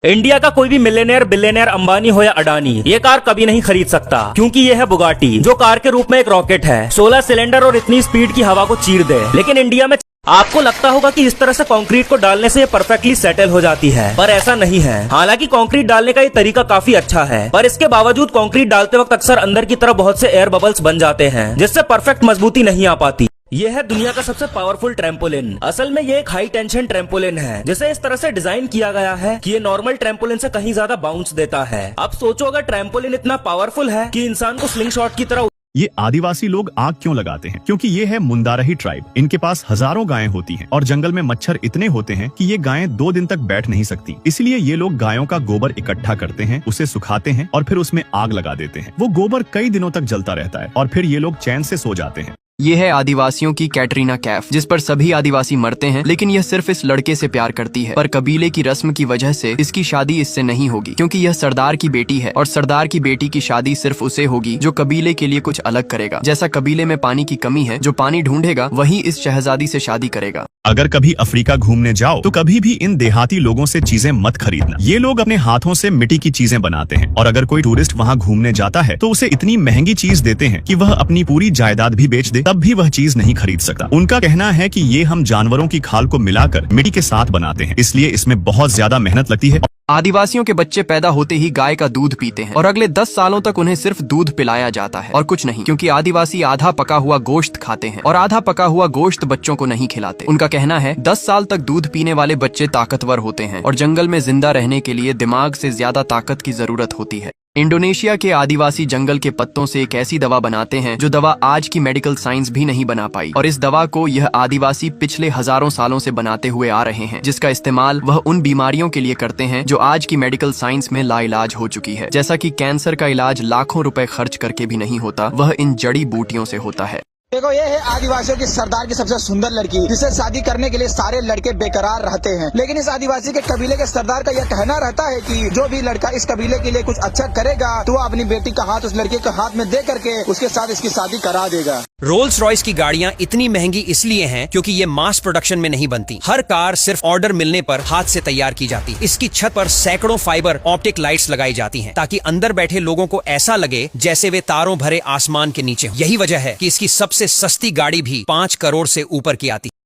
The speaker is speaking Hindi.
इंडिया का कोई भी मिलियनेयर बिलियनेयर अंबानी हो या अडानी ये कार कभी नहीं खरीद सकता, क्योंकि ये है बुगाटी जो कार के रूप में एक रॉकेट है, 16 सिलेंडर और इतनी स्पीड की हवा को चीर दे। लेकिन इंडिया में आपको लगता होगा कि इस तरह से कंक्रीट को डालने से ये परफेक्टली सेटल हो जाती है, पर ऐसा नहीं है। हालांकि कंक्रीट डालने का ये तरीका काफी अच्छा है, पर इसके बावजूद कंक्रीट डालते वक्त अक्सर अंदर की तरफ बहुत से एयर बबल्स बन जाते हैं, जिससे परफेक्ट मजबूती नहीं आ पाती। यह है दुनिया का सबसे पावरफुल ट्रैम्पोलिन। असल में ये एक हाई टेंशन ट्रैम्पोलिन है, जिसे इस तरह से डिजाइन किया गया है कि ये नॉर्मल ट्रैम्पोलिन से कहीं ज्यादा बाउंस देता है। अब सोचो, अगर ट्रैम्पोलिन इतना पावरफुल है कि इंसान को स्लिंग शॉट की तरह। ये आदिवासी लोग आग क्यों लगाते हैं? क्योंकि ये है मुंदारही ट्राइब। इनके पास हजारों गायें होती हैं और जंगल में मच्छर इतने होते हैं कि ये गायें 2 दिन तक बैठ नहीं सकती। इसलिए ये लोग गायों का गोबर इकट्ठा करते हैं, उसे सुखाते हैं और फिर उसमें आग लगा देते हैं। वो गोबर कई दिनों तक जलता रहता है और फिर ये लोग चैन से सो जाते हैं। ये है आदिवासियों की कैटरीना कैफ, जिस पर सभी आदिवासी मरते हैं, लेकिन यह सिर्फ इस लड़के से प्यार करती है। पर कबीले की रस्म की वजह से इसकी शादी इससे नहीं होगी, क्योंकि यह सरदार की बेटी है और सरदार की बेटी की शादी सिर्फ उसे होगी जो कबीले के लिए कुछ अलग करेगा। जैसा कबीले में पानी की कमी है, जो पानी ढूंढेगा वही इस शहजादी से शादी करेगा। अगर कभी अफ्रीका घूमने जाओ तो कभी भी इन देहाती लोगों से चीजें मत खरीदना। ये लोग अपने हाथों से मिट्टी की चीजें बनाते हैं और अगर कोई टूरिस्ट वहाँ घूमने जाता है तो उसे इतनी महंगी चीज देते हैं कि वह अपनी पूरी जायदाद भी बेच दे, तब भी वह चीज नहीं खरीद सकता। उनका कहना है कि ये हम जानवरों की खाल को मिलाकर मिट्टी के साथ बनाते हैं, इसलिए इसमें बहुत ज्यादा मेहनत लगती है। आदिवासियों के बच्चे पैदा होते ही गाय का दूध पीते हैं और अगले 10 सालों तक उन्हें सिर्फ दूध पिलाया जाता है और कुछ नहीं, क्योंकि आदिवासी आधा पका हुआ गोश्त खाते हैं और आधा पका हुआ गोश्त बच्चों को नहीं खिलाते। उनका कहना है 10 साल तक दूध पीने वाले बच्चे ताकतवर होते हैं और जंगल में जिंदा रहने के लिए दिमाग से ज्यादा ताकत की जरूरत होती है। इंडोनेशिया के आदिवासी जंगल के पत्तों से एक ऐसी दवा बनाते हैं जो दवा आज की मेडिकल साइंस भी नहीं बना पाई, और इस दवा को यह आदिवासी पिछले हजारों सालों से बनाते हुए आ रहे हैं, जिसका इस्तेमाल वह उन बीमारियों के लिए करते हैं जो आज की मेडिकल साइंस में लाइलाज हो चुकी है। जैसा कि कैंसर का इलाज लाखों रुपए खर्च करके भी नहीं होता, वह इन जड़ी बूटियों से होता है। देखो, ये है आदिवासियों की सरदार की सबसे सुंदर लड़की, जिसे शादी करने के लिए सारे लड़के बेकरार रहते हैं। लेकिन इस आदिवासी के कबीले के सरदार का यह कहना रहता है कि जो भी लड़का इस कबीले के लिए कुछ अच्छा करेगा तो वो अपनी बेटी का हाथ उस लड़के के हाथ में दे करके उसके साथ इसकी शादी करा देगा। रोल्स रॉयस की गाड़ियां इतनी महंगी इसलिए हैं क्योंकि ये मास प्रोडक्शन में नहीं बनती। हर कार सिर्फ ऑर्डर मिलने पर हाथ से तैयार की जाती। इसकी छत पर सैकड़ों फाइबर ऑप्टिक लाइट्स लगाई जाती हैं, ताकि अंदर बैठे लोगों को ऐसा लगे जैसे वे तारों भरे आसमान के नीचे। यही वजह है कि इसकी सबसे सस्ती गाड़ी भी 5 करोड़ से ऊपर की आती।